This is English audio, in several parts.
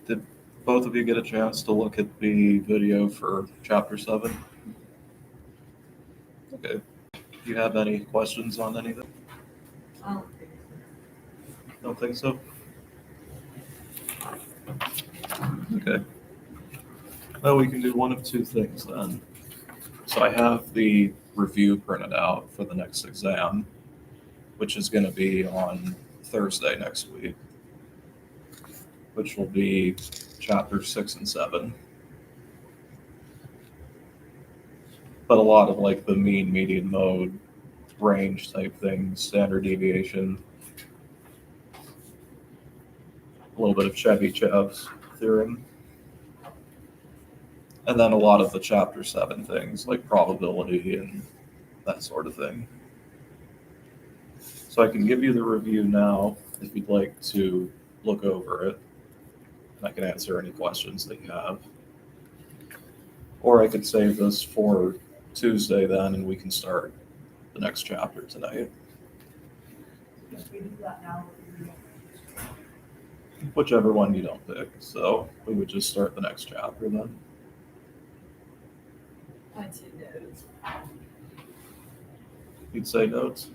Did both of you get a chance to look at the video for Chapter 7? Okay. Do you have any questions on anything? I don't think Don't think so? Okay. Well, we can do one of two things then. So I have the review printed out for the next exam, which is going to be on Thursday next week, which will be Chapter 6 and 7. But a lot of like the mean, median, mode, range type things, standard deviation, a little bit of Chebyshev's theorem, and then a lot of the Chapter 7 things like probability and that sort of thing. So I can give you the review now if you'd like to look over it, and I can answer any questions that you have. Or I could save this for Tuesday then, and we can start the next chapter tonight. if we do that now, Whichever one you don't pick. So we would just start the next chapter then. I'd say notes. You'd say notes?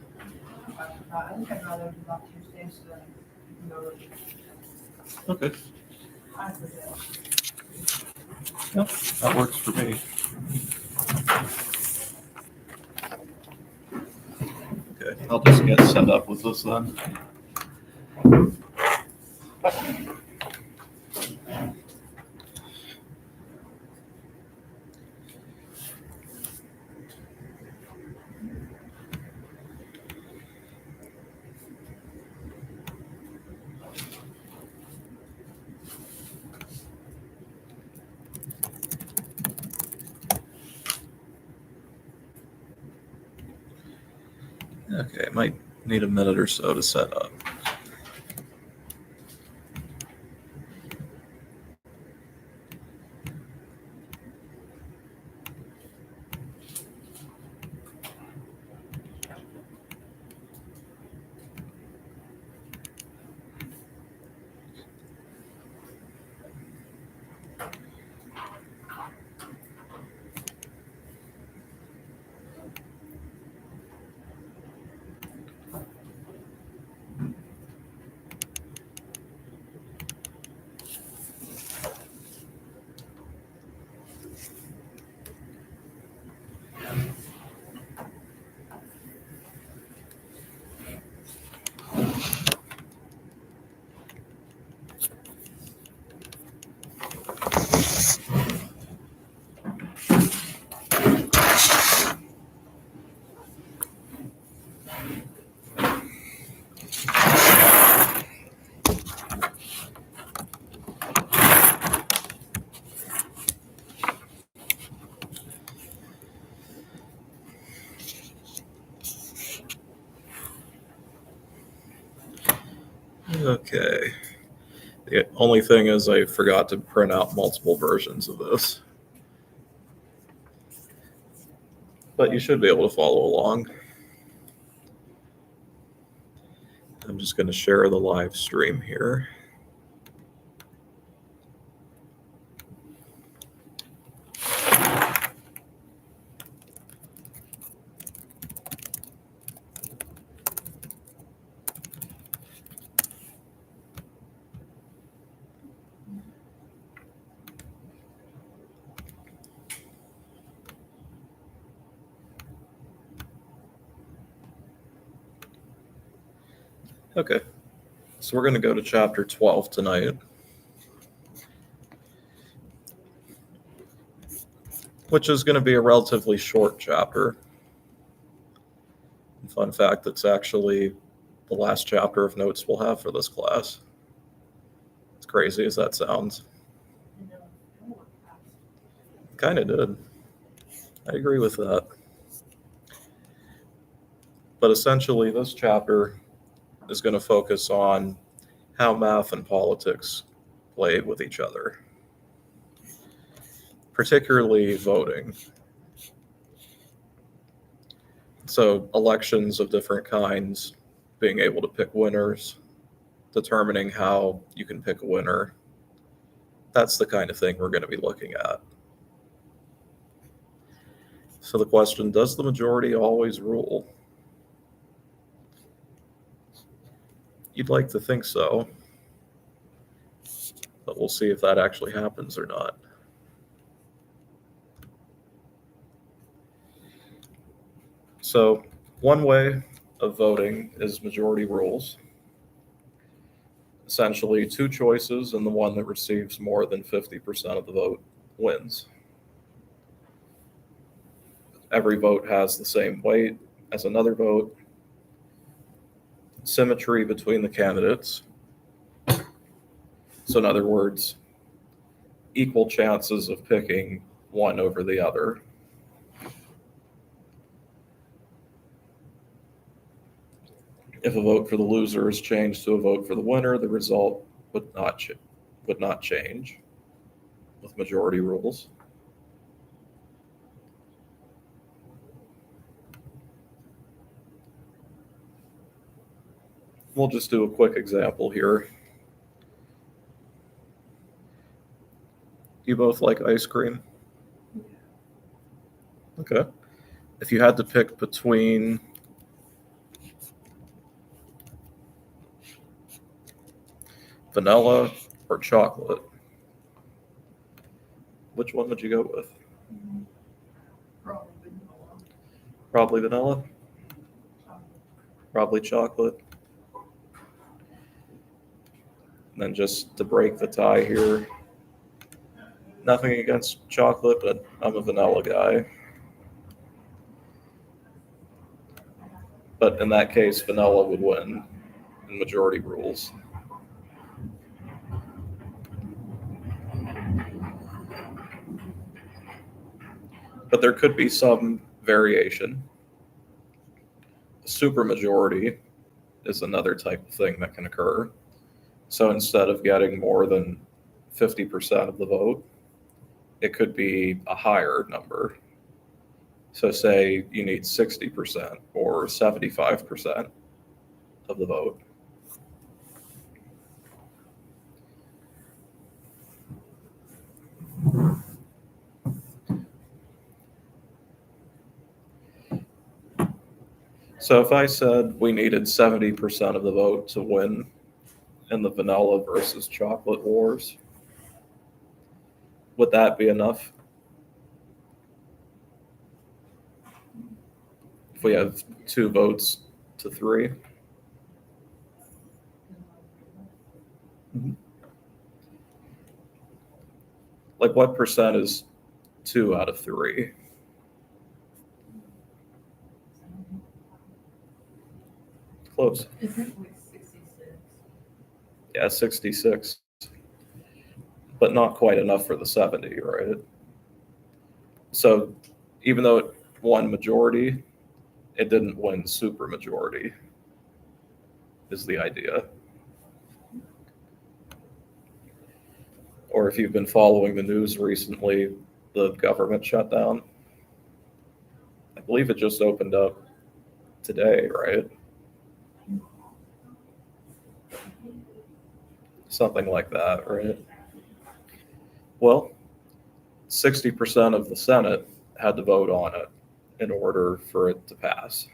I think I'd rather do that Tuesday so that you can go with Okay, I forget. that works for me. Okay, I'll just get set up with this then. Okay, might need a minute or so to set up. Okay. The only thing is I forgot to print out multiple versions of this. But you should be able to follow along. I'm just going to share the live stream here. Okay, so we're going to go to chapter 12 tonight, which is going to be a relatively short chapter. Fun fact, it's actually the last chapter of notes we'll have for this class. As crazy as that sounds. Kind of did. I agree with that. But essentially, this chapter is going to focus on how math and politics play with each other, particularly voting. So elections of different kinds, being able to pick winners, determining how you can pick a winner, That's the kind of thing we're going to be looking at. So the question, does the majority always rule? You'd like to think so, but we'll see if that actually happens or not. So one way of voting is majority rules. Essentially, two choices, and the one that receives more than 50% of the vote wins. Every vote has the same weight as another vote. Symmetry between the candidates. So in other words, equal chances of picking one over the other. If a vote for the loser is changed to a vote for the winner, the result would not change with majority rules. We'll just do a quick example here. You both like ice cream? Okay. If you had to pick between vanilla or chocolate, which one would you go with? Probably vanilla. Probably vanilla? Probably chocolate. And then just to break the tie here, nothing against chocolate, but I'm a vanilla guy. But in that case, vanilla would win in majority rules. But there could be some variation. Supermajority is another type of thing that can occur. So instead of getting more than 50% of the vote, it could be a higher number. So say you need 60% or 75% of the vote. So if I said we needed 70% of the vote to win in the vanilla versus chocolate wars, would that be enough? If we have 2 votes to 3? Like what percent is 2 out of 3? Close. Is it like 66? Yeah, 66. But not quite enough for the 70, right? So even though it won majority, it didn't win supermajority, is the idea. Or if you've been following the news recently, the government shutdown, I believe it just opened up today, right? Something like that, right? Well, 60% of the Senate had to vote on it in order for it to pass.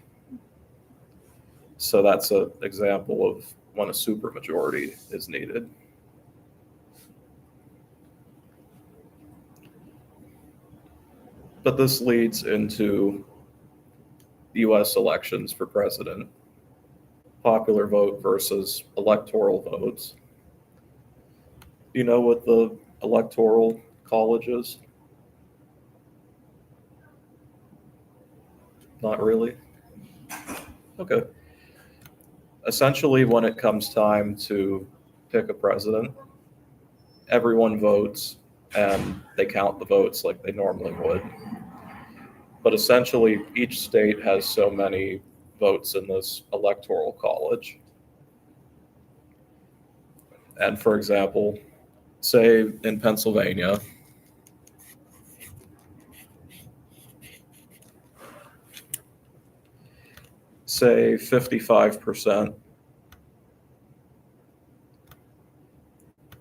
So that's an example of when a supermajority is needed. But this leads into US elections for president, popular vote versus electoral votes. You know what the electoral college is? Not really? Okay. Essentially, when it comes time to pick a president, everyone votes and they count the votes like they normally would. But essentially, each state has so many votes in this electoral college. And for example, say in Pennsylvania, say 55%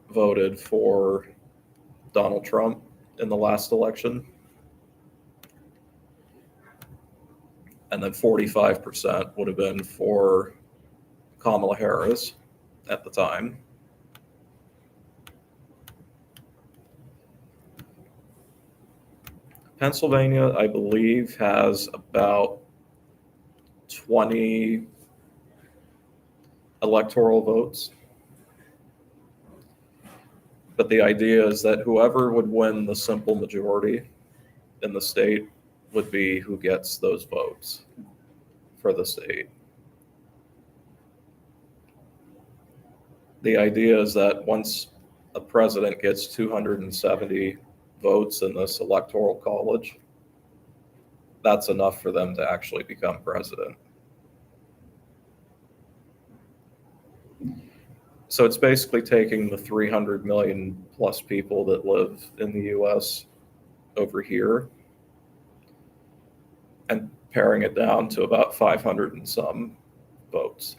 voted for Donald Trump in the last election. And then 45% would have been for Kamala Harris at the time. Pennsylvania, I believe, has about 20 electoral votes. But the idea is that whoever would win the simple majority in the state would be who gets those votes for the state. The idea is that once a president gets 270 votes in this electoral college, that's enough for them to actually become president. So it's basically taking the 300 million plus people that live in the US over here and paring it down to about 500 and some votes.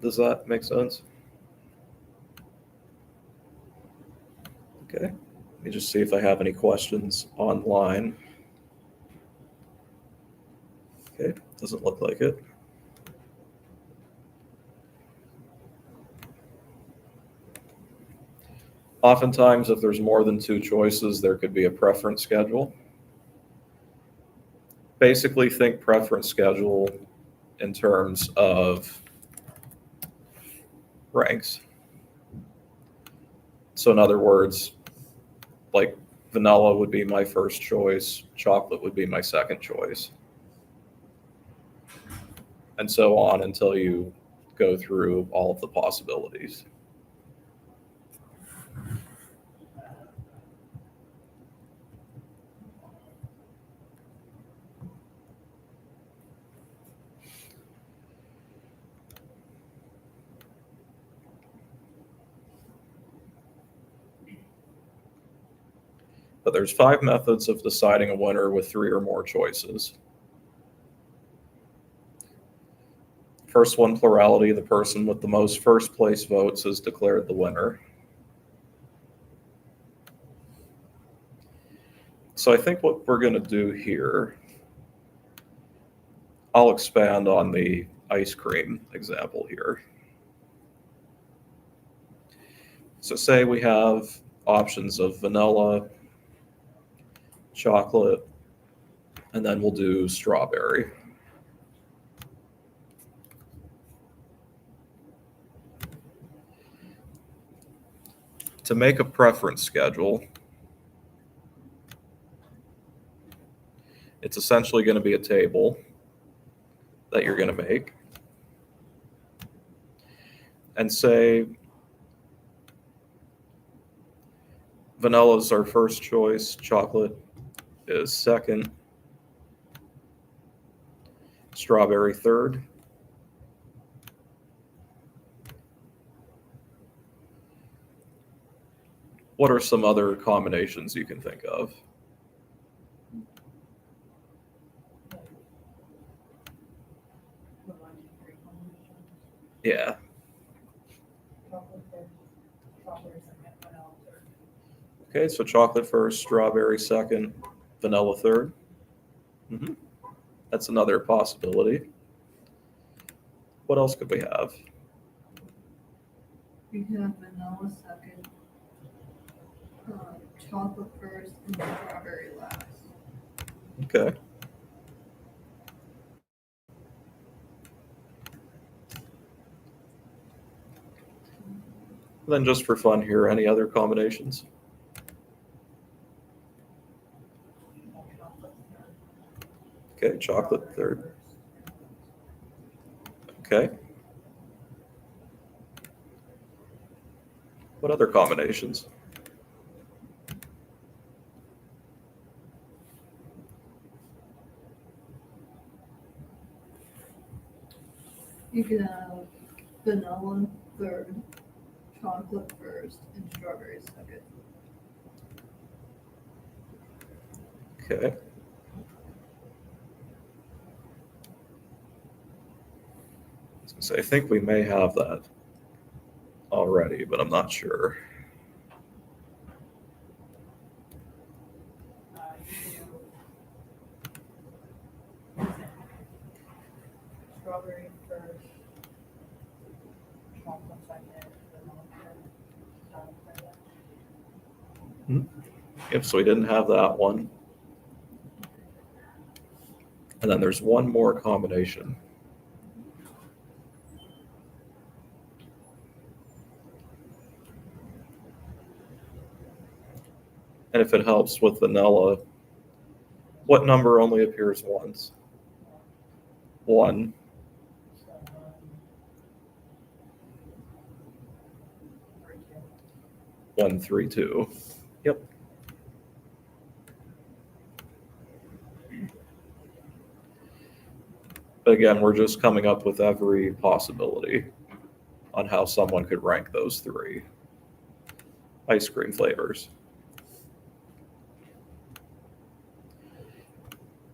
Does that make sense? Okay, let me just see if I have any questions online. Okay, doesn't look like it. Oftentimes, if there's more than two choices, there could be a preference schedule. Basically, think preference schedule in terms of ranks. So in other words, like vanilla would be my first choice, chocolate would be my second choice, and so on until you go through all of the possibilities. But there's 5 methods of deciding a winner with 3 or more choices. First one, plurality. The person with the most first place votes is declared the winner. So I think what we're going to do here, I'll expand on the ice cream example here. So say we have options of vanilla, chocolate, and then we'll do strawberry. To make a preference schedule, it's essentially going to be a table that you're going to make. And say vanilla is our first choice, chocolate is second, strawberry third. What are some other combinations you can think of? The 1, 2, 3 combination. Yeah. Chocolate first, strawberry second, vanilla third. Okay, so chocolate first, strawberry second, vanilla third. That's another possibility. What else could we have? You can have vanilla second, chocolate first, and strawberry last. Okay. Then just for fun here, any other combinations? Okay, chocolate third. Okay. What other combinations? You can have vanilla third, chocolate first, and strawberry second. Okay. was gonna say, I think we may have that already, but I'm not sure. You do strawberry first, chocolate second, vanilla third, chocolate third. Yep, so we didn't have that one. And then there's one more combination. And if it helps with vanilla, what number only appears once? 1. So, 3, 2. 1, 3, 2. Yep. But again, we're just coming up with every possibility on how someone could rank those 3 ice cream flavors.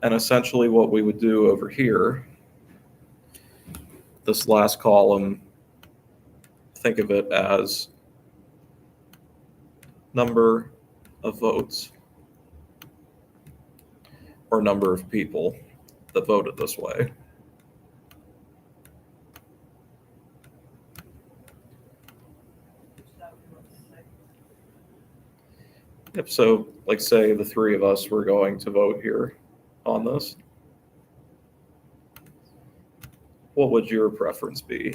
And essentially what we would do over here, this last column, think of it as number of votes or number of people that voted this way. Yep, so like say the 3 of us were going to vote here on this. What would your preference be?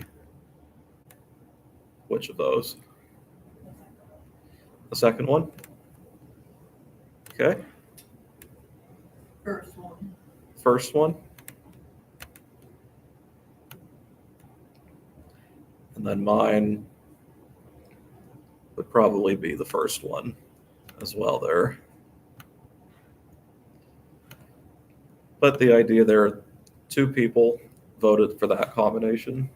Which of those? The second one? Okay, First one. first one. And then mine would probably be the first one as well there. But the idea there, 2 people voted for that combination.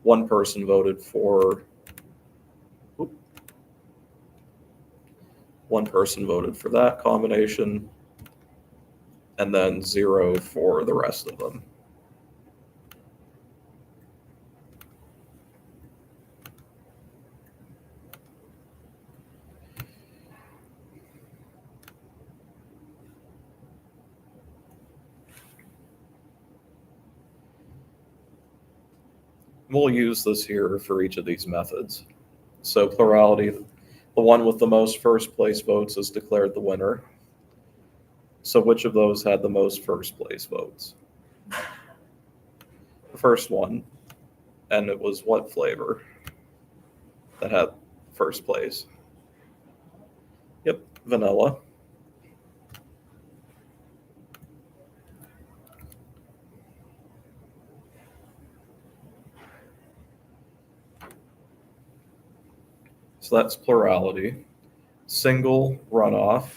1 person voted for, 1 person voted for that combination, and then 0 for the rest of them. We'll use this here for each of these methods. So plurality, the one with the most first place votes is declared the winner. So which of those had the most first place votes? The first one. And it was what flavor that had first place? Yep, vanilla. So that's plurality. Single runoff,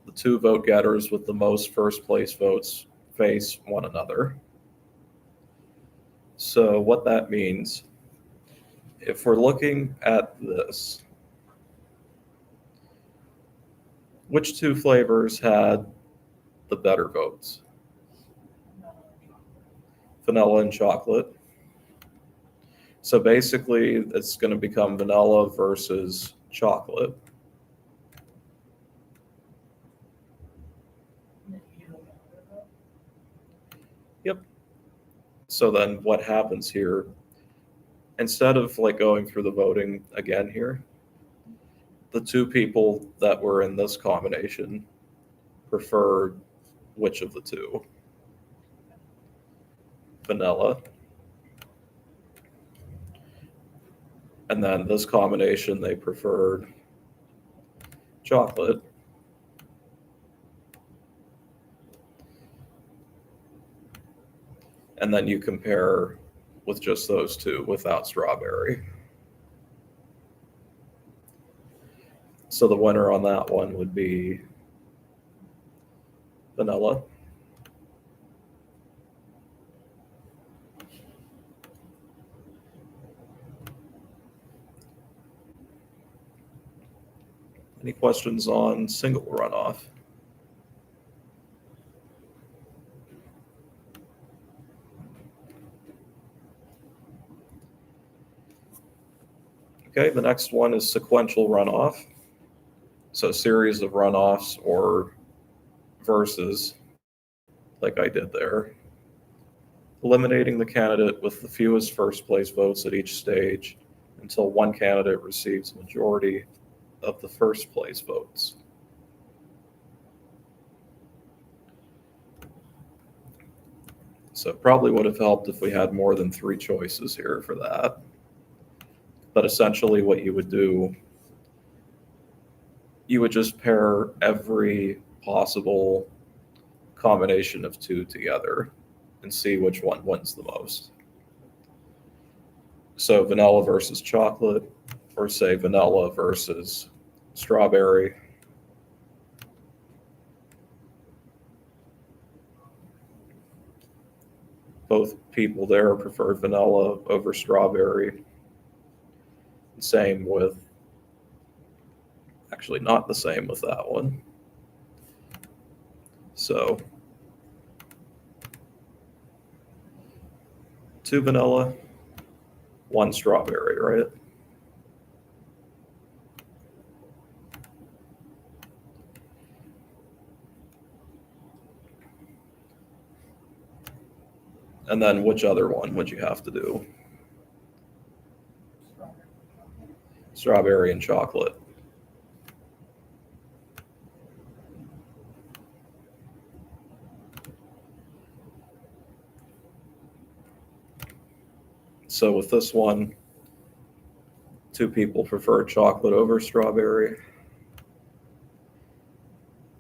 the 2 vote getters with the most first place votes face one another. So what that means, if we're looking at this, which 2 flavors had the better votes? Vanilla and chocolate. So basically, it's going to become vanilla versus chocolate. Yep. So then what happens here, instead of like going through the voting again here, the 2 people that were in this combination preferred which of the 2? Vanilla. And then this combination, they preferred chocolate. And then you compare with just those 2 without strawberry. So the winner on that one would be vanilla. Any questions on single runoff? Okay, the next one is sequential runoff. So a series of runoffs or verses, like I did there. Eliminating the candidate with the fewest first place votes at each stage until one candidate receives a majority of the first place votes. So it probably would have helped if we had more than 3 choices here for that. But essentially what you would do, you would just pair every possible combination of 2 together and see which one wins the most. So vanilla versus chocolate, or say vanilla versus strawberry. Both people there prefer vanilla over strawberry. Same with, actually not the same with that one. So 2 vanilla, 1 strawberry, right? And then which other one would you have to do? Strawberry and chocolate. So with this one, 2 people prefer chocolate over strawberry.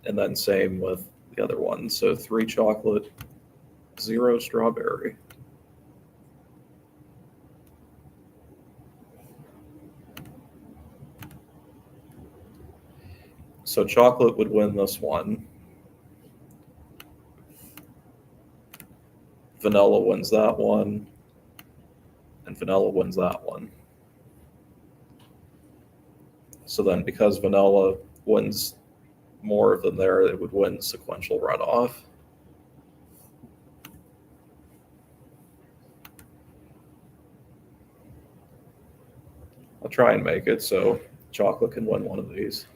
And then same with the other one. So 3 chocolate, 0 strawberry. So chocolate would win this one. Vanilla wins that one. And vanilla wins that one. So then because vanilla wins more than there, it would win sequential runoff. I'll try and make it so chocolate can win one of these.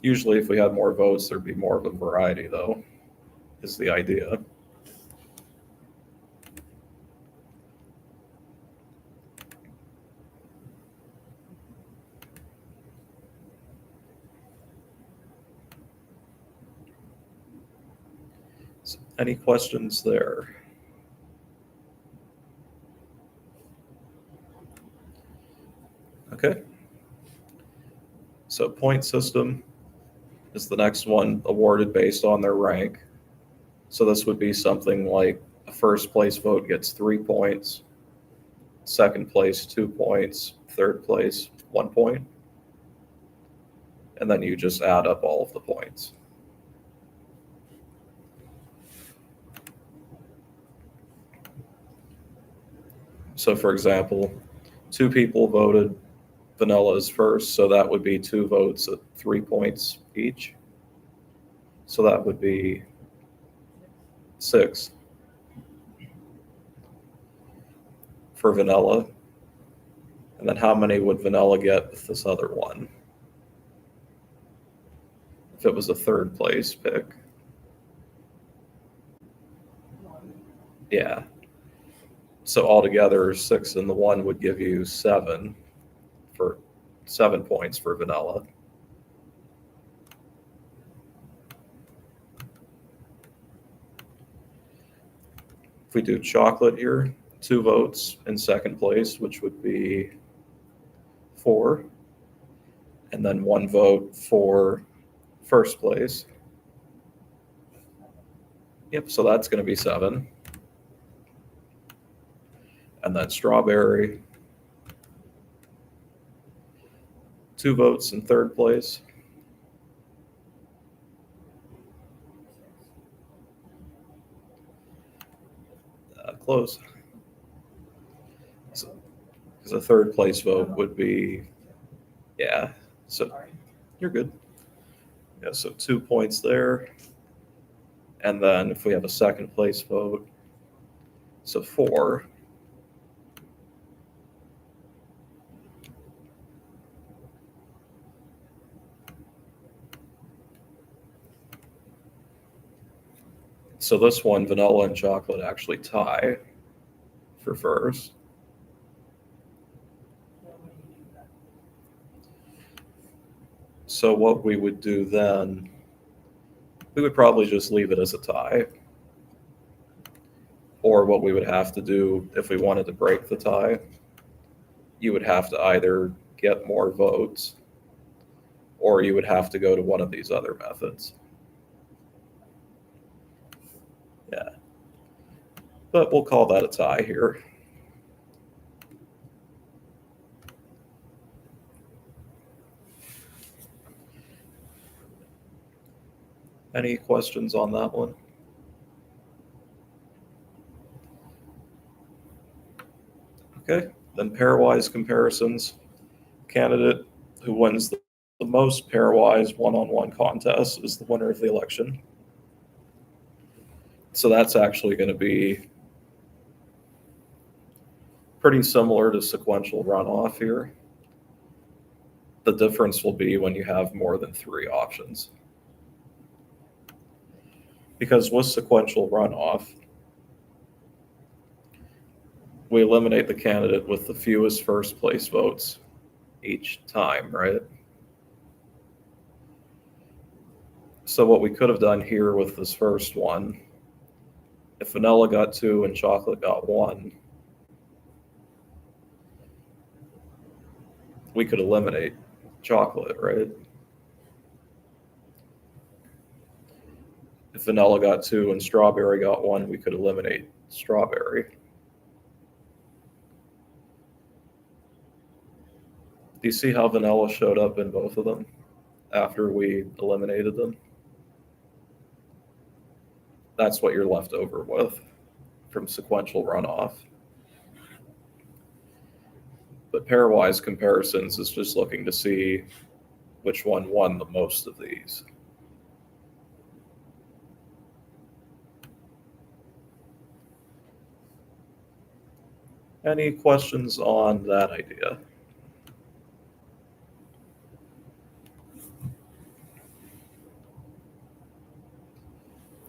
Usually if we had more votes, there'd be more of a variety though, is the idea. So any questions there? Okay. So point system is the next one, awarded based on their rank. So this would be something like a first place vote gets 3 points, second place 2 points, third place 1 point. And then you just add up all of the points. So for example, 2 people voted vanilla is first, so that would be 2 votes at 3 points each. So that would be 6 for vanilla. And then how many would vanilla get with this other one? If it was a third place pick. Yeah. So altogether 6 and the 1 would give you 7 for 7 points for vanilla. If we do chocolate here, 2 votes in second place, which would be 4, and then 1 vote for first place. Yep, so that's going to be 7. And then strawberry, 2 votes in third place. Close. So, because a third place vote would be, yeah, so you're good. Yeah, so 2 points there. And then if we have a second place vote, so 4. So this one, vanilla and chocolate, actually tie for first. Then what do you do then? So what we would do then, we would probably just leave it as a tie. Or what we would have to do if we wanted to break the tie, you would have to either get more votes or you would have to go to one of these other methods. Yeah. But we'll call that a tie here. Any questions on that one? Okay, then pairwise comparisons. Candidate who wins the most pairwise one-on-one contests is the winner of the election. So that's actually going to be pretty similar to sequential runoff here. The difference will be when you have more than 3 options. Because with sequential runoff, we eliminate the candidate with the fewest first place votes each time, right? So what we could have done here with this first one, if vanilla got 2 and chocolate got 1, we could eliminate chocolate, right? If vanilla got 2 and strawberry got 1, we could eliminate strawberry. Do you see how vanilla showed up in both of them after we eliminated them? That's what you're left over with from sequential runoff. But pairwise comparisons is just looking to see which one won the most of these. Any questions on that idea?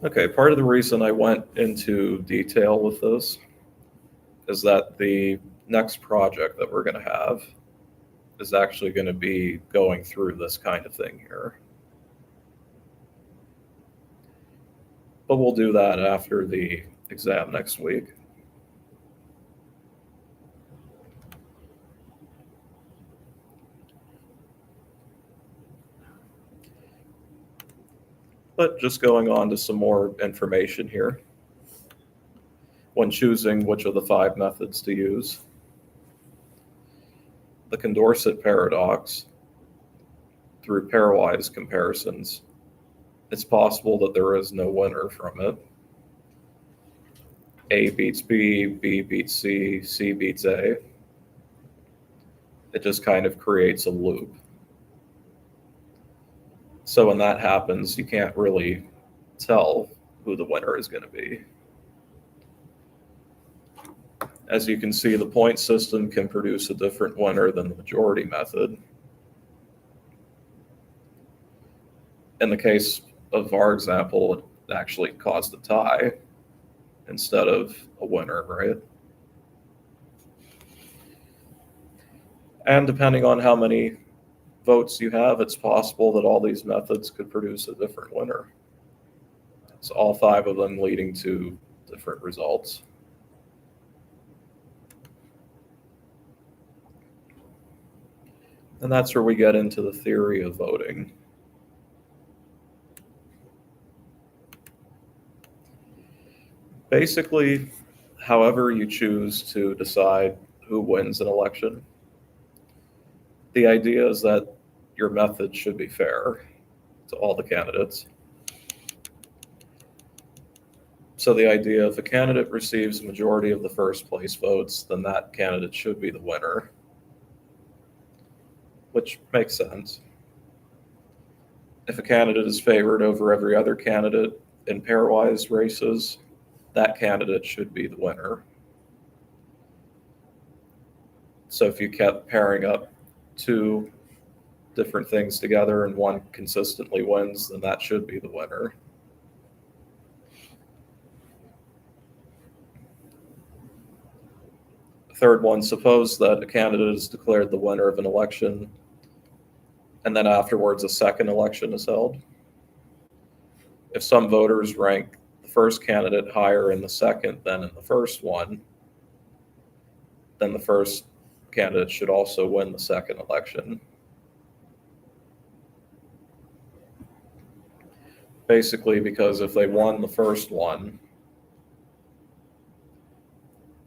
Okay, part of the reason I went into detail with this is that the next project that we're going to have is actually going to be going through this kind of thing here. But we'll do that after the exam next week. But just going on to some more information here. When choosing which of the 5 methods to use, the Condorcet paradox, through pairwise comparisons, it's possible that there is no winner from it. A beats B, B beats C, C beats A. It just kind of creates a loop. So when that happens, you can't really tell who the winner is going to be. As you can see, the point system can produce a different winner than the majority method. In the case of our example, it actually caused a tie instead of a winner, right? And depending on how many votes you have, it's possible that all these methods could produce a different winner. So all 5 of them leading to different results. And that's where we get into the theory of voting. Basically, however you choose to decide who wins an election, the idea is that your method should be fair to all the candidates. So the idea, if a candidate receives a majority of the first place votes, then that candidate should be the winner, which makes sense. If a candidate is favored over every other candidate in pairwise races, that candidate should be the winner. So if you kept pairing up 2 different things together and one consistently wins, then that should be the winner. Third one, suppose that a candidate is declared the winner of an election, and then afterwards a second election is held. If some voters rank the first candidate higher in the second than in the first one, then the first candidate should also win the second election. Basically, because if they won the first one,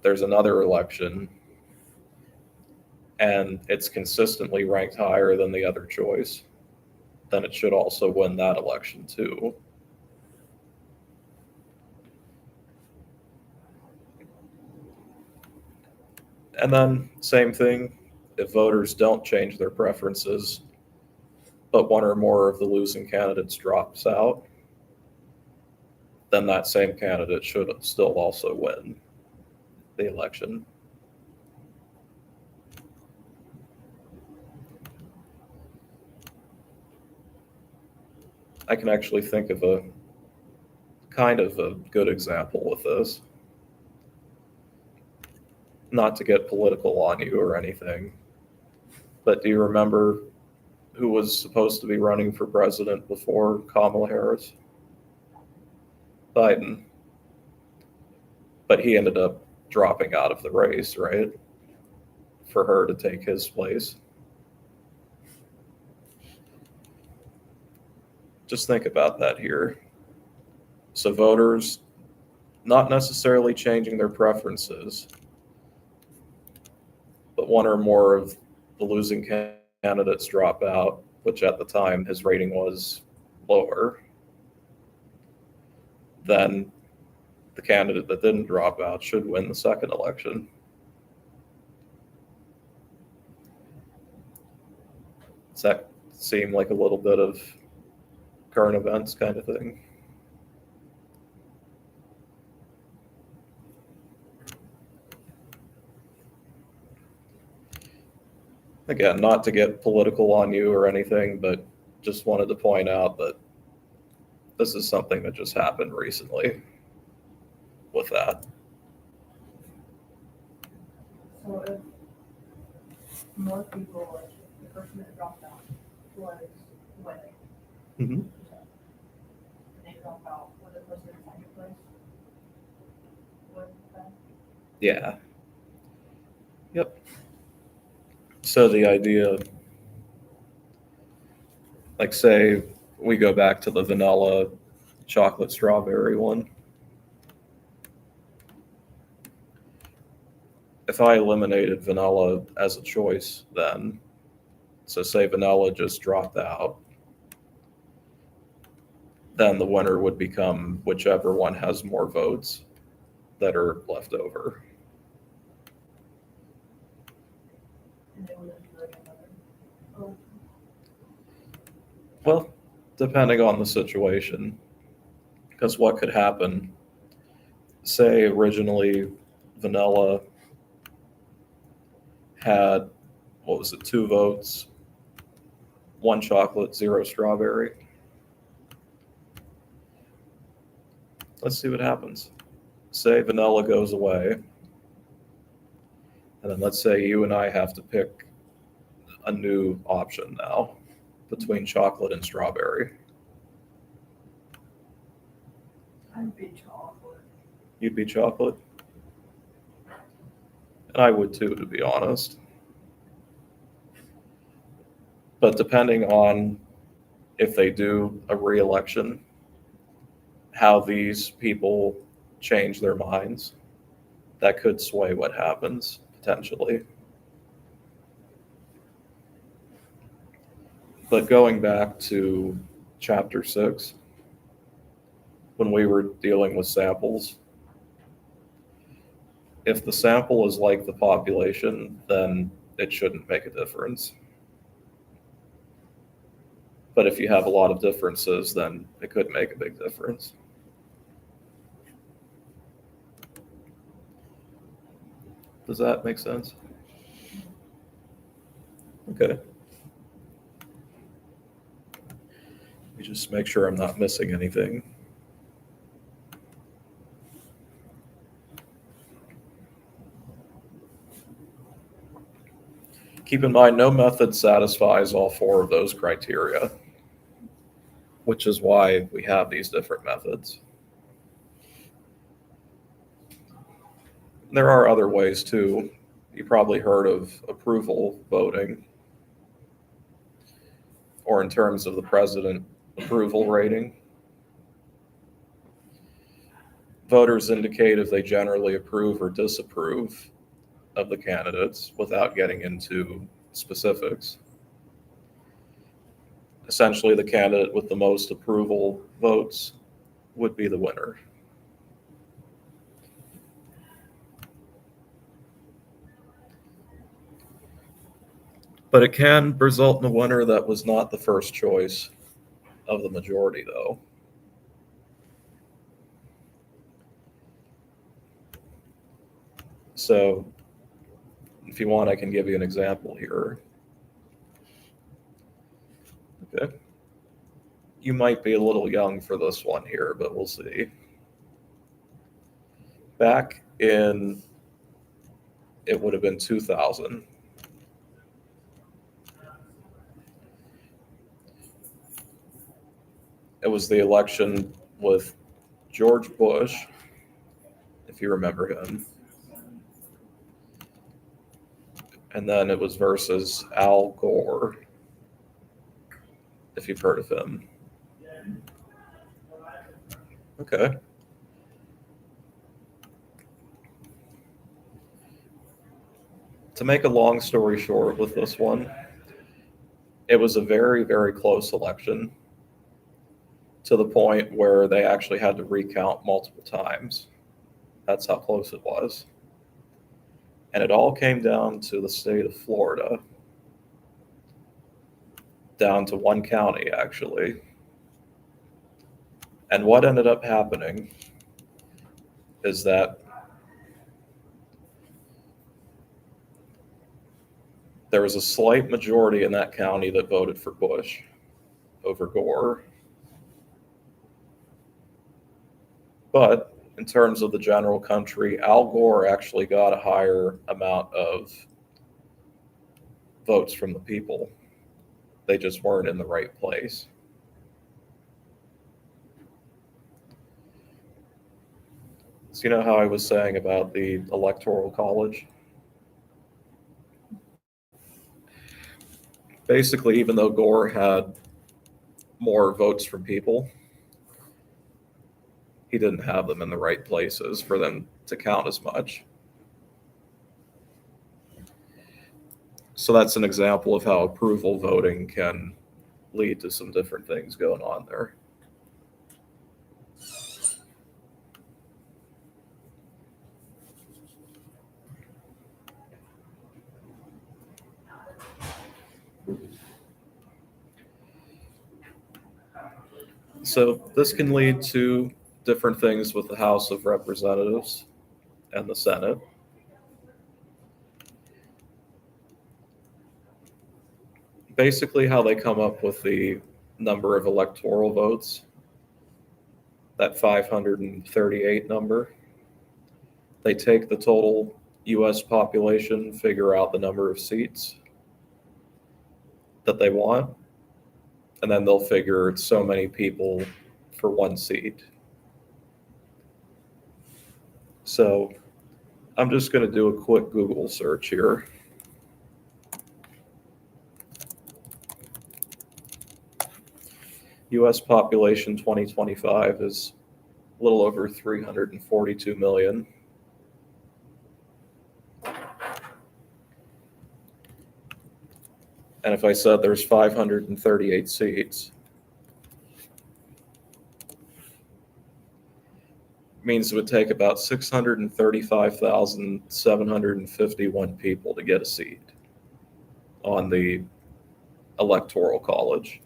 there's another election, and it's consistently ranked higher than the other choice, then it should also win that election too. And then, same thing, if voters don't change their preferences, but one or more of the losing candidates drops out, then that same candidate should still also win the election. I can actually think of a kind of a good example with this. Not to get political on you or anything, but do you remember who was supposed to be running for president before Kamala Harris? Biden. But he ended up dropping out of the race, right? For her to take his place. Just think about that here. So voters not necessarily changing their preferences, but one or more of the losing candidates drop out, which at the time his rating was lower, then the candidate that didn't drop out should win the second election. Does that seem like a little bit of current events kind of thing? Again, not to get political on you or anything, but just wanted to point out that this is something that just happened recently with that. So if more people, like the person that dropped out was winning, Mm-hmm. and they drop out, would the person in second place win that? Yeah. Yep. So the idea, like say we go back to the vanilla chocolate strawberry one. If I eliminated vanilla as a choice then, so say vanilla just dropped out, then the winner would become whichever one has more votes that are left over. And they would do like another. Oh, Well, depending on the situation, because what could happen, say originally vanilla had, what was it, 2 votes, 1 chocolate, 0 strawberry. Let's see what happens. Say vanilla goes away, and then let's say you and I have to pick a new option now between chocolate and strawberry. I'd be chocolate. You'd be chocolate? And I would too, to be honest. But depending on if they do a re-election, how these people change their minds, that could sway what happens, potentially. But going back to chapter 6, when we were dealing with samples, if the sample is like the population, then it shouldn't make a difference. But if you have a lot of differences, then it could make a big difference. Does that make sense? Okay. Let me just make sure I'm not missing anything. Keep in mind, no method satisfies all four of those criteria, which is why we have these different methods. There are other ways too. You probably heard of approval voting, or in terms of the president approval rating. Voters indicate if they generally approve or disapprove of the candidates without getting into specifics. Essentially, the candidate with the most approval votes would be the winner. But it can result in a winner that was not the first choice of the majority, though. So, if you want, I can give you an example here. Okay. You might be a little young for this one here, but we'll see. Back in, it would have been 2000. It was the election with George Bush, if you remember him. And then it was versus Al Gore, if you've heard of him. Okay. To make a long story short with this one, it was a very, very close election, to the point where they actually had to recount multiple times. That's how close it was. And it all came down to the state of Florida, down to one county, actually. And what ended up happening is that there was a slight majority in that county that voted for Bush over Gore. But in terms of the general country, Al Gore actually got a higher amount of votes from the people. They just weren't in the right place. So you know how I was saying about the Electoral College? Basically, even though Gore had more votes from people, he didn't have them in the right places for them to count as much. So that's an example of how approval voting can lead to some different things going on there. So this can lead to different things with the House of Representatives and the Senate. Basically, how they come up with the number of electoral votes, that 538 number, they take the total US population, figure out the number of seats that they want, and then they'll figure it's so many people for one seat. So I'm just going to do a quick Google search here. US population 2025 is a little over 342 million. And if I said there's 538 seats, means it would take about 635,751 people to get a seat on the Electoral College.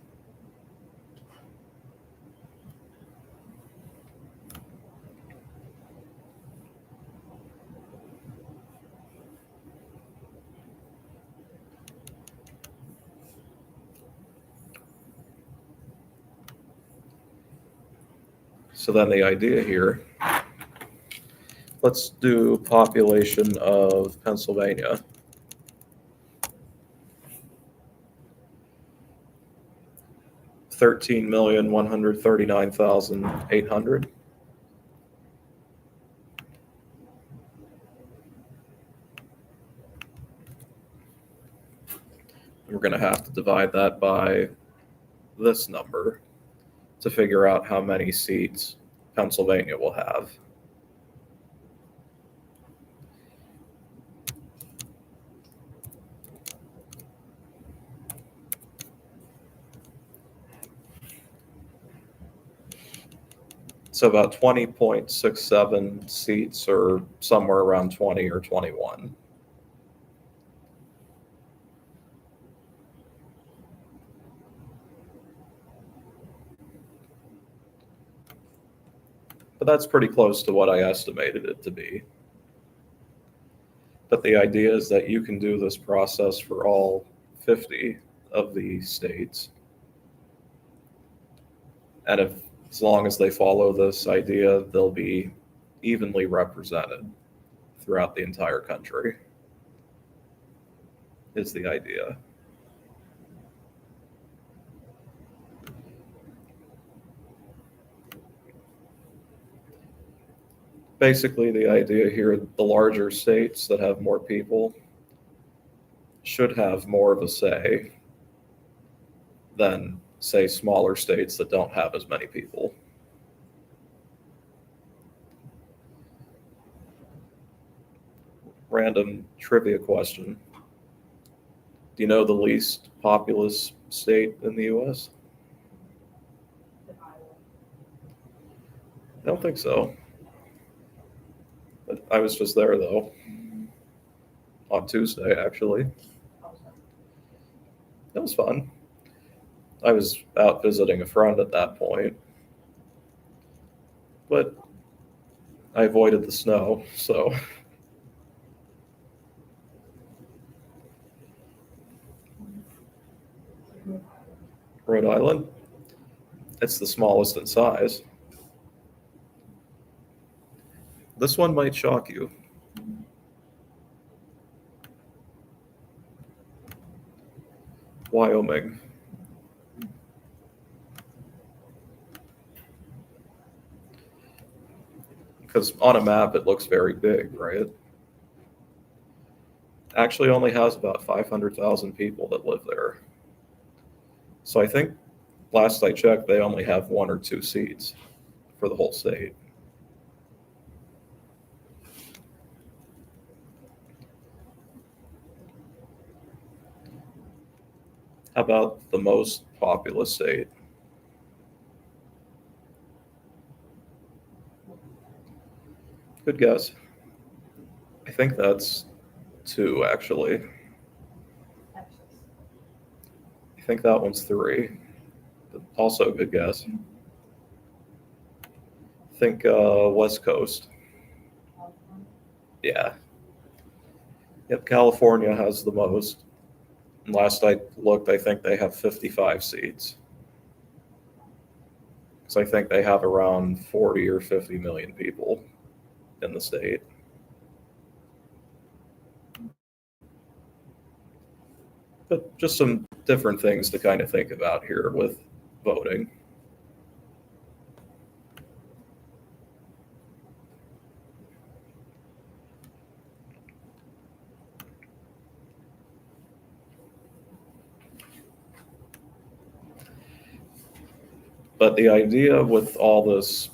So then the idea here, let's do population of Pennsylvania. 13,139,800. We're going to have to divide that by this number to figure out how many seats Pennsylvania will have. So about 20.67 seats, or somewhere around 20 or 21. But that's pretty close to what I estimated it to be. But the idea is that you can do this process for all 50 of the states. And as long as they follow this idea, they'll be evenly represented throughout the entire country, is the idea. Basically, the idea here, the larger states that have more people should have more of a say than, say, smaller states that don't have as many people. Random trivia question. Do you know the least populous state in the US? I don't think so. But I was just there, though, on Tuesday, actually. It was fun. I was out visiting a friend at that point, but I avoided the snow, so. Rhode Island, it's the smallest in size. This one might shock you. Wyoming. Because on a map it looks very big, right? Actually only has about 500,000 people that live there. So I think last I checked, they only have 1 or 2 seats for the whole state. How about the most populous state? Good guess. I think that's 2, actually. Texas. I think that one's 3. But also a good guess. Think West Coast. California. Yeah. Yep, California has the most. And last I looked, I think they have 55 seats. So I think they have around 40 or 50 million people in the state. But just some different things to kind of think about here with voting. But the idea with all this,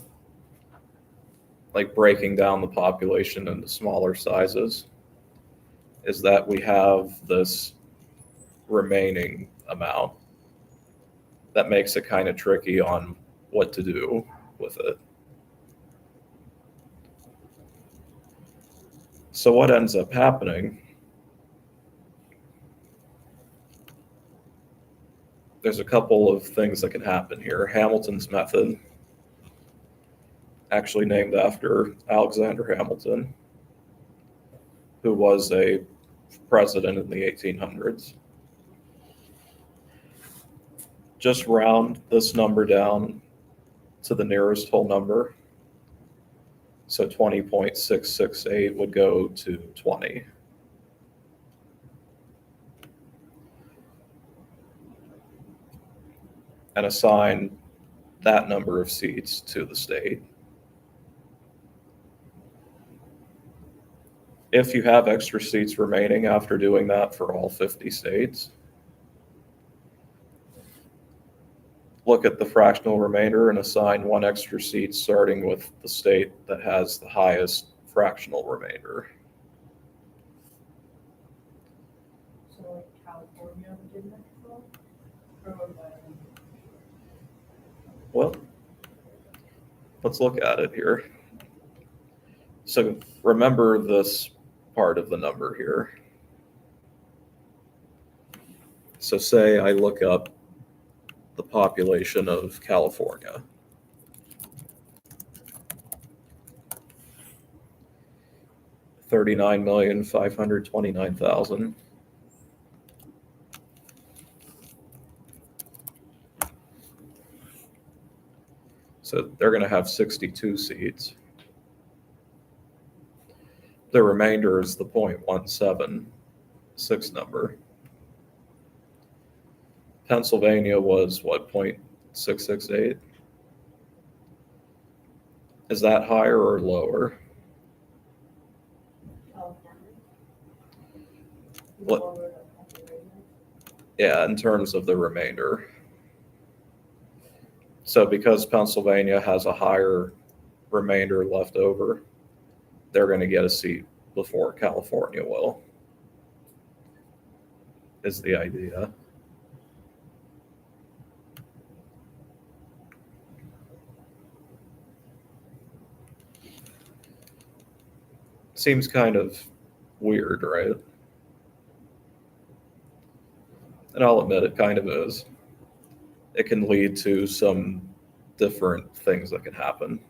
like breaking down the population into smaller sizes, is that we have this remaining amount that makes it kind of tricky on what to do with it. So what ends up happening, there's a couple of things that can happen here. Hamilton's method, actually named after Alexander Hamilton, who was a president in the 1800s. Just round this number down to the nearest whole number. So 20.668 would go to 20. and assign that number of seats to the state. If you have extra seats remaining after doing that for all 50 states, look at the fractional remainder and assign one extra seat starting with the state that has the highest fractional remainder. So like California did next fall? Or what about it? Well, let's look at it here. So remember this part of the number here. So say I look up the population of California. $39,529,000. So they're going to have 62 seats. The remainder is the 0.176 number. Pennsylvania was what, 0.668? Is that higher or lower? California? What- Lower than Pennsylvania? Yeah, in terms of the remainder. So because Pennsylvania has a higher remainder left over, they're going to get a seat before California will, is the idea. Seems kind of weird, right? And I'll admit it kind of is. It can lead to some different things that can happen.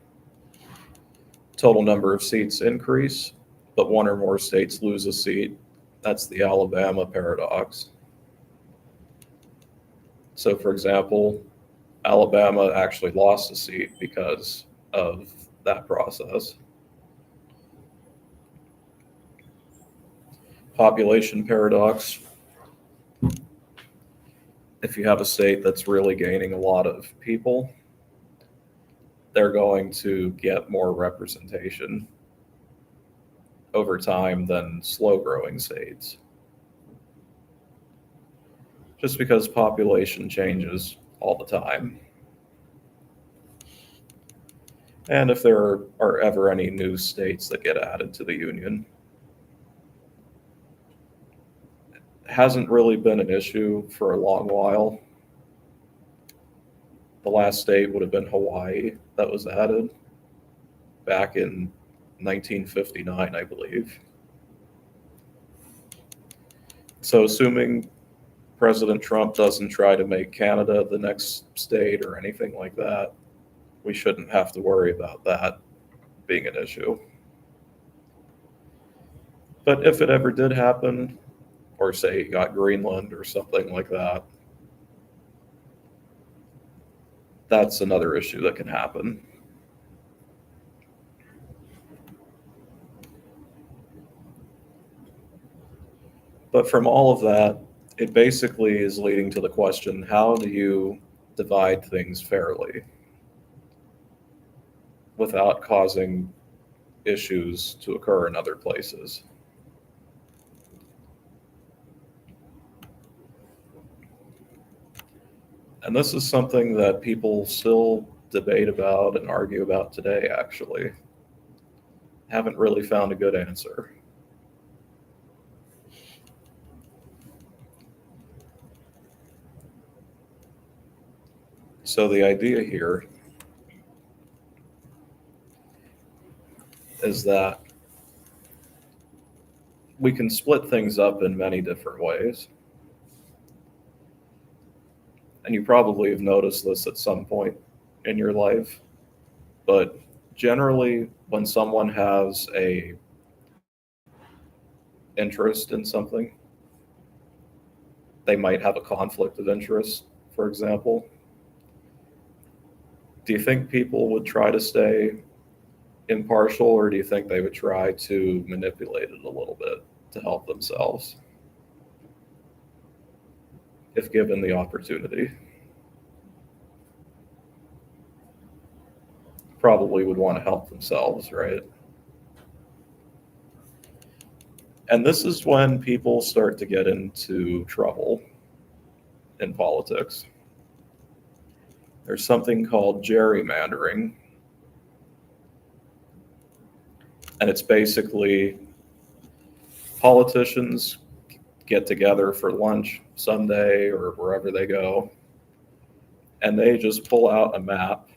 Total number of seats increase, but one or more states lose a seat. That's the Alabama paradox. So for example, Alabama actually lost a seat because of that process. Population paradox. If you have a state that's really gaining a lot of people, they're going to get more representation over time than slow growing states. Just because population changes all the time. And if there are ever any new states that get added to the union, hasn't really been an issue for a long while. The last state would have been Hawaii that was added back in 1959, I believe. So assuming President Trump doesn't try to make Canada the next state or anything like that, we shouldn't have to worry about that being an issue. But if it ever did happen, or say you got Greenland or something like that, that's another issue that can happen. But from all of that, it basically is leading to the question, how do you divide things fairly without causing issues to occur in other places? And this is something that people still debate about and argue about today, actually. Haven't really found a good answer. So the idea here is that we can split things up in many different ways. And you probably have noticed this at some point in your life, but generally when someone has a interest in something, they might have a conflict of interest, for example. Do you think people would try to stay impartial, or do you think they would try to manipulate it a little bit to help themselves if given the opportunity? probably would want to help themselves, right? And this is when people start to get into trouble in politics. There's something called gerrymandering, and it's basically politicians get together for lunch Sunday or wherever they go, and they just pull out a map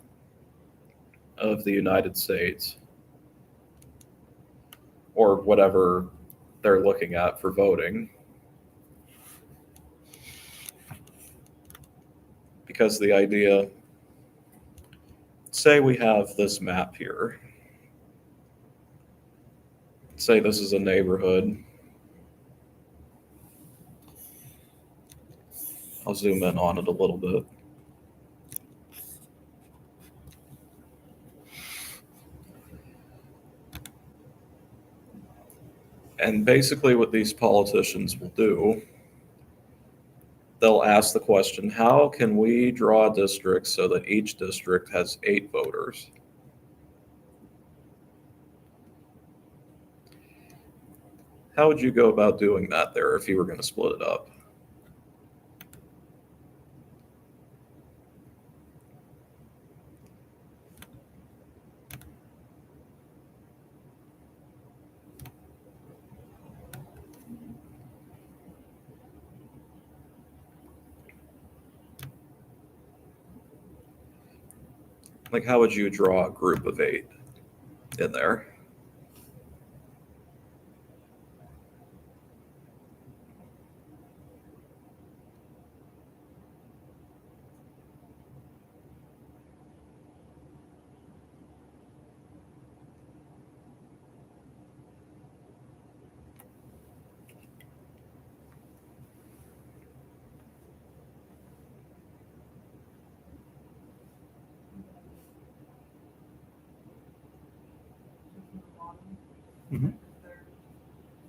of the United States or whatever they're looking at for voting. Because the idea, say we have this map here. Say this is a neighborhood. I'll zoom in on it a little bit. And basically what these politicians will do, they'll ask the question, how can we draw districts so that each district has 8 voters? How would you go about doing that there if you were going to split it up? Like, how would you draw a group of 8 in there? Mhm. Third,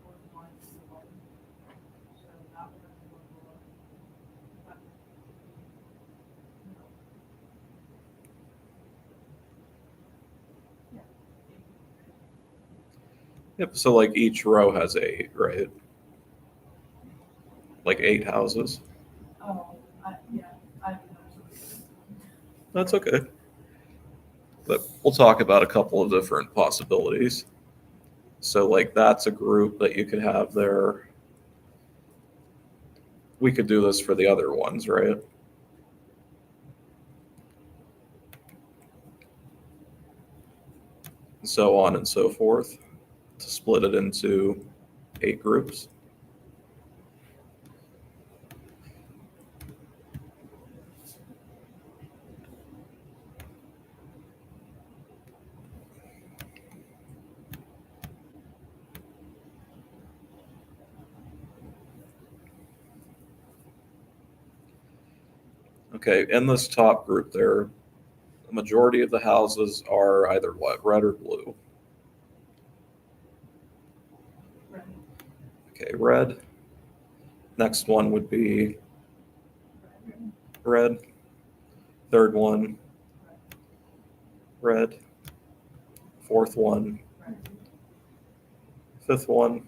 fourth line is the one. So that one is one below. But, no. Yeah. Yep, so like each row has 8, right? Like 8 houses. Oh, yeah, I didn't know something. That's okay. But we'll talk about a couple of different possibilities. So like that's a group that you could have there. We could do this for the other ones, right? So on and so forth, to split it into 8 groups. Okay, in this top group there, the majority of the houses are either what, red or blue? Right. Okay, red. Next one would be red. Third one, red. Fourth one, Right. fifth one,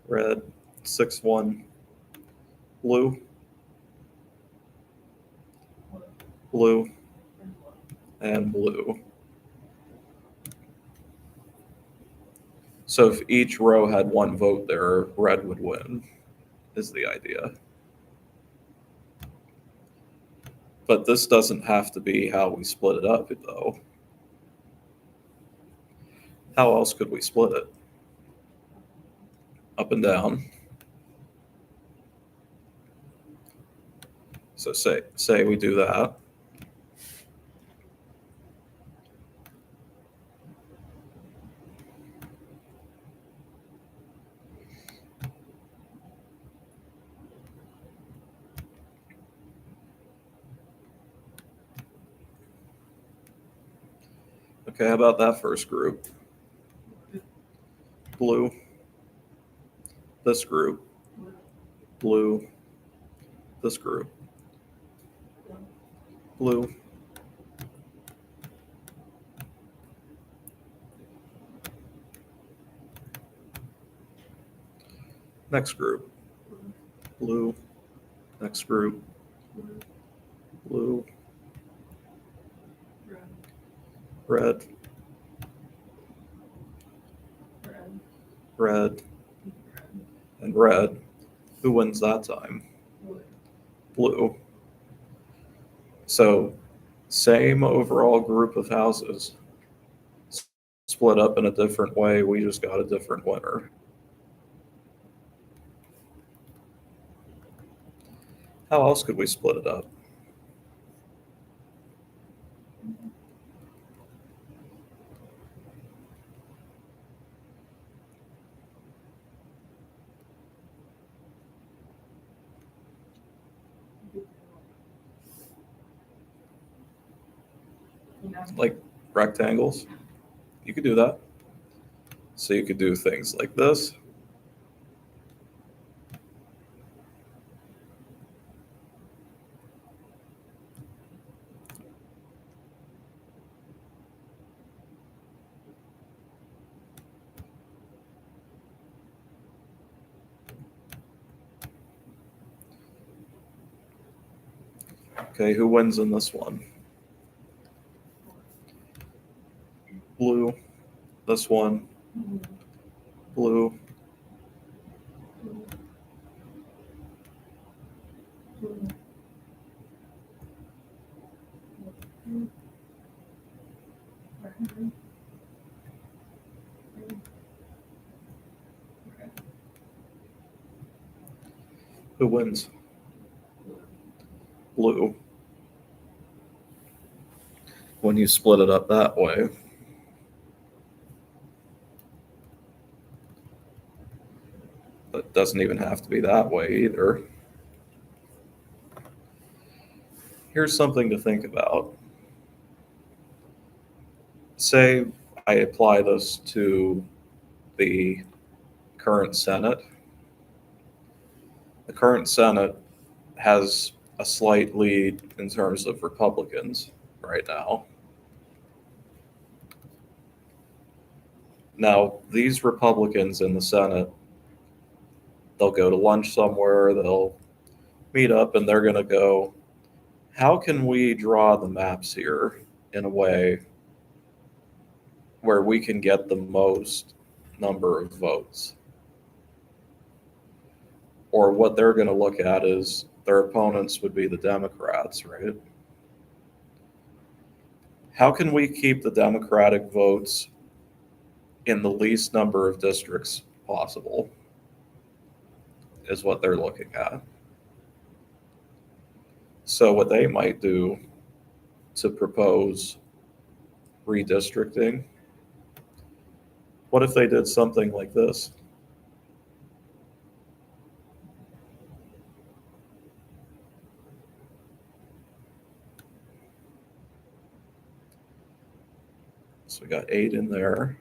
red. Sixth one, blue, blue, and blue. So if each row had 1 vote there, red would win, is the idea. But this doesn't have to be how we split it up, though. How else could we split it? Up and down. So say we do that. Okay, how about that first group? Blue. This group. Blue. This group. Blue. Next group, blue. Next group, blue, Red. red, Red. red, and red. Who wins that time? Blue. Blue. So same overall group of houses, split up in a different way. We just got a different winner. How else could we split it up? You know, Like rectangles? You could do that. So you could do things like this. Okay, who wins in this one? Blue. This one, blue. Who wins? Blue. When you split it up that way. But it doesn't even have to be that way either. Here's something to think about. Say I apply this to the current Senate. The current Senate has a slight lead in terms of Republicans right now. Now, these Republicans in the Senate, they'll go to lunch somewhere, they'll meet up, and they're going to go, how can we draw the maps here in a way where we can get the most number of votes? Or what they're going to look at is their opponents would be the Democrats, right? How can we keep the Democratic votes in the least number of districts possible, is what they're looking at. So what they might do to propose redistricting, what if they did something like this? So we got 8 in there.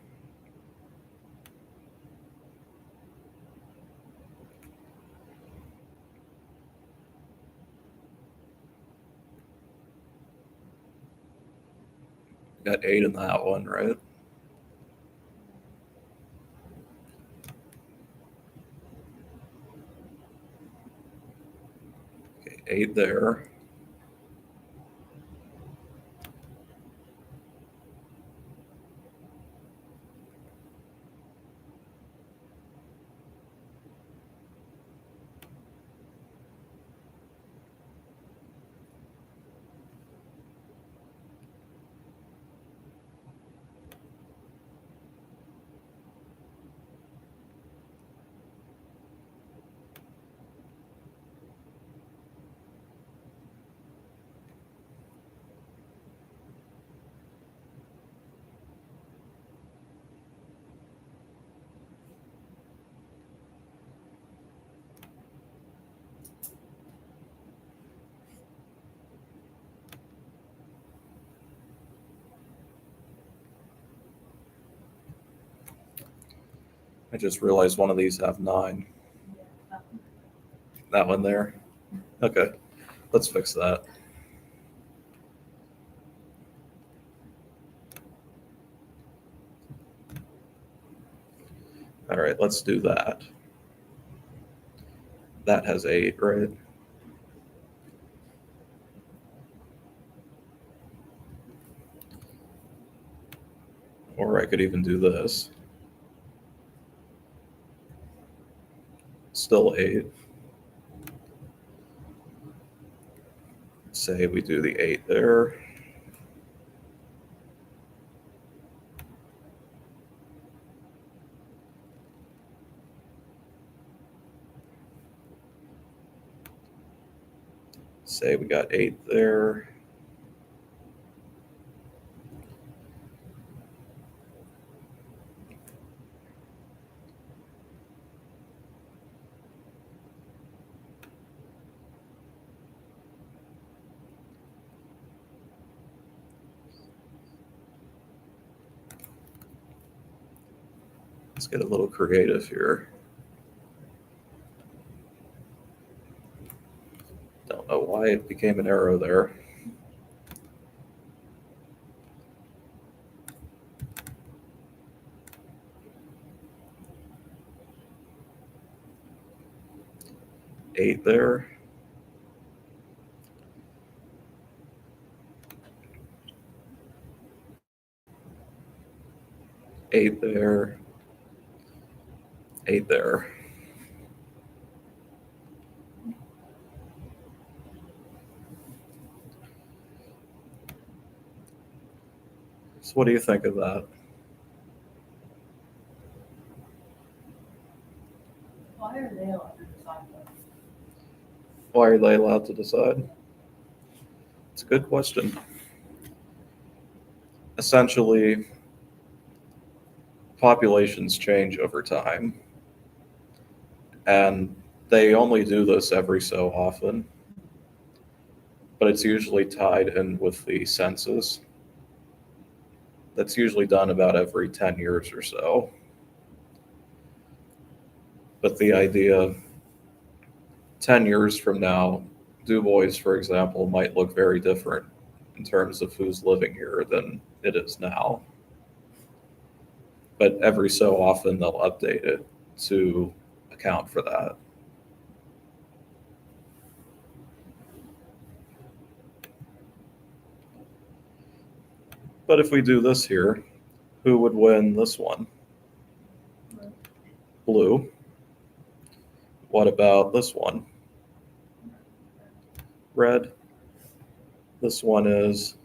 We got 8 in that one, right? Okay, 8 there. I just realized one of these have 9. That one there? Okay, let's fix that. All right, let's do that. That has 8, right? Or I could even do this. Still 8. Say we do the 8 there. Say we got 8 there. Let's get a little creative here. Don't know why it became an arrow there. Eight there. Eight there. 8 there. So what do you think of that? Why are they allowed to decide that? Why are they allowed to decide? It's a good question. Essentially, populations change over time, and they only do this every so often, but it's usually tied in with the census. That's usually done about every 10 years or so. But the idea, 10 years from now, Du Bois, for example, might look very different in terms of who's living here than it is now. But every so often they'll update it to account for that. But if we do this here, who would win this one? Blue. What about this one? Red. This one is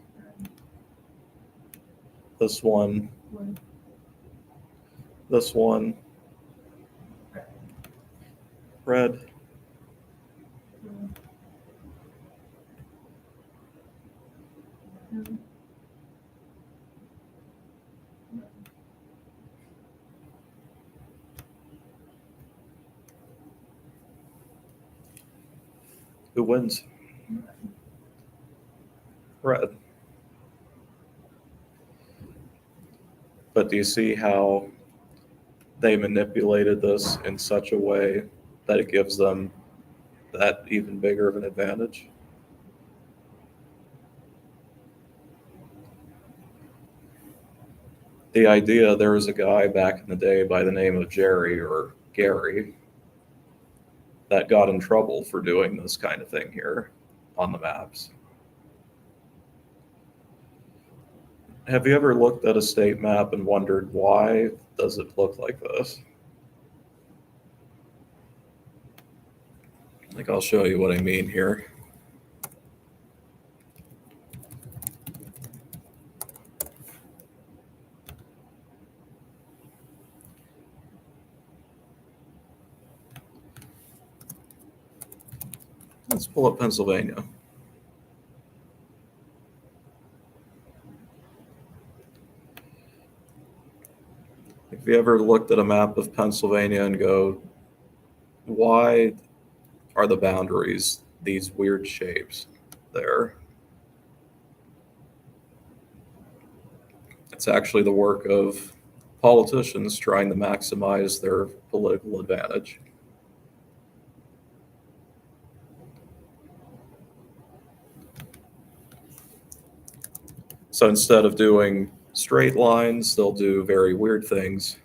this one, this one, red. Who wins? Red. But do you see how they manipulated this in such a way that it gives them that even bigger of an advantage? The idea, there was a guy back in the day by the name of Jerry or Gary that got in trouble for doing this kind of thing here on the maps. Have you ever looked at a state map and wondered why does it look like this? Like, I'll show you what I mean here. Let's pull up Pennsylvania. Have you ever looked at a map of Pennsylvania and go, why are the boundaries these weird shapes there? It's actually the work of politicians trying to maximize their political advantage. So instead of doing straight lines, they'll do very weird things.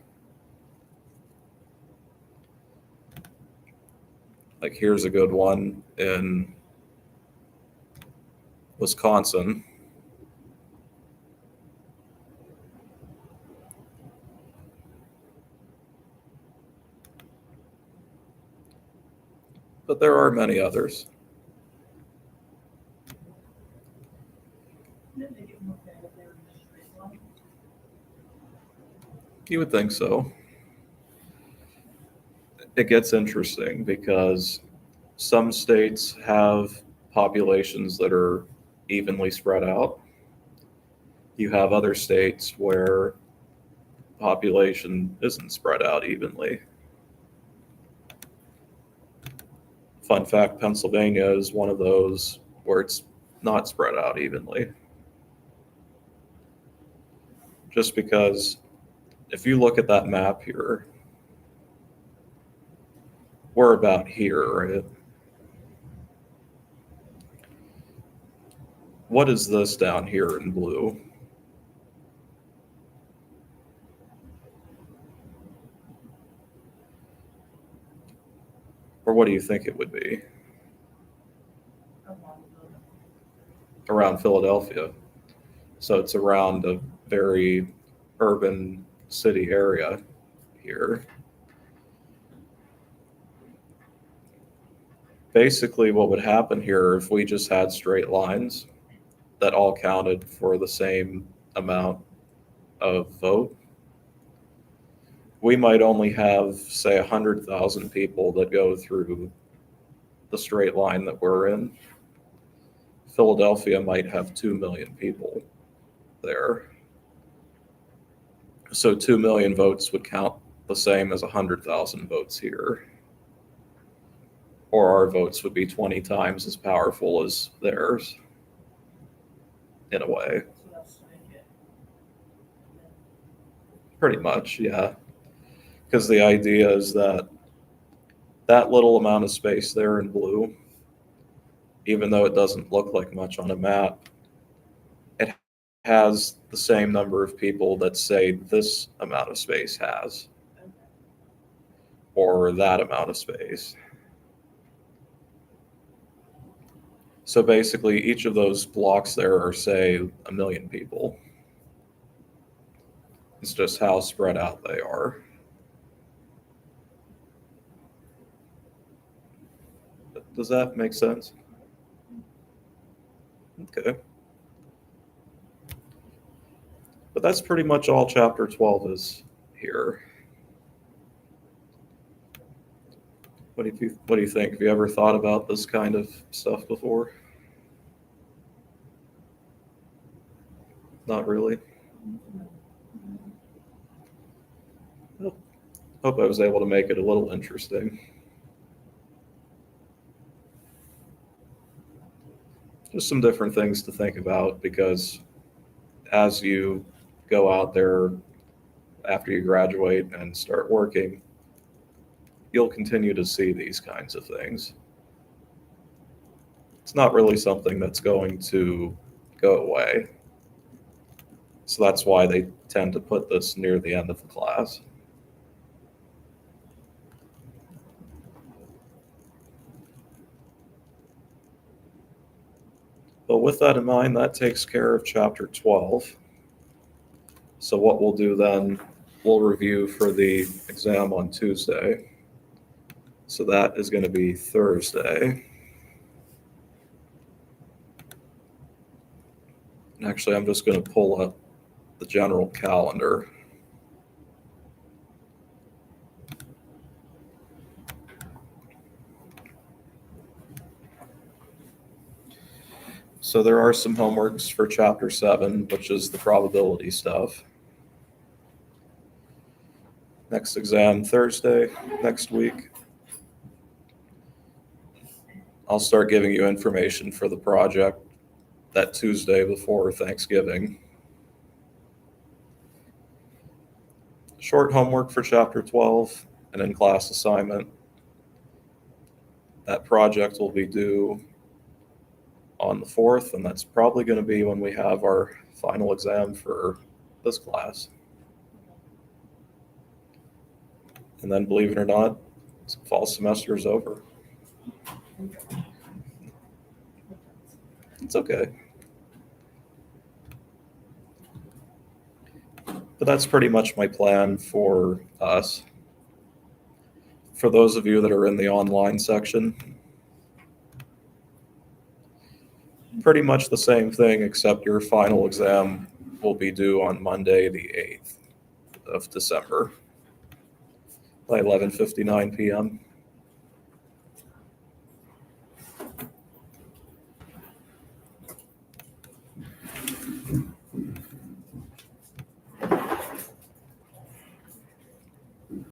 Like here's a good one in Wisconsin. But there are many others. Didn't they get more pay if they were in the straight line? You would think so. It gets interesting because some states have populations that are evenly spread out. You have other states where population isn't spread out evenly. Fun fact, Pennsylvania is one of those where it's not spread out evenly. Just because if you look at that map here, we're about here, right? What is this down here in blue? Or what do you think it would be? Around Philadelphia. So it's around a very urban city area here. Basically, what would happen here if we just had straight lines that all counted for the same amount of vote, we might only have, say, 100,000 people that go through the straight line that we're in. Philadelphia might have 2 million people there. So 2 million votes would count the same as 100,000 votes here. Or our votes would be 20 times as powerful as theirs, in a way. So that's like it. Pretty much, yeah. Because the idea is that that little amount of space there in blue, even though it doesn't look like much on a map, it has the same number of people that say this amount of space has, Okay. or that amount of space. So basically, each of those blocks there are, say, 1 million people. It's just how spread out they are. Does that make sense? Okay. But that's pretty much all chapter 12 is here. What do you think? Have you ever thought about this kind of stuff before? Not really. Well, hope I was able to make it a little interesting. Just some different things to think about, because as you go out there after you graduate and start working, you'll continue to see these kinds of things. It's not really something that's going to go away. So that's why they tend to put this near the end of the class. But with that in mind, that takes care of chapter 12. So what we'll do then, we'll review for the exam on Tuesday. So that is going to be Thursday. Actually, I'm just going to pull up the general calendar. So there are some homeworks for chapter 7, which is the probability stuff. Next exam Thursday, next week. I'll start giving you information for the project that Tuesday before Thanksgiving. Short homework for chapter 12, an in-class assignment. That project will be due on the 4th, and that's probably going to be when we have our final exam for this class. And then, believe it or not, fall semester is over. It's okay. But that's pretty much my plan for us. For those of you that are in the online section, pretty much the same thing, except your final exam will be due on Monday, the 8th of December by 11:59 p.m.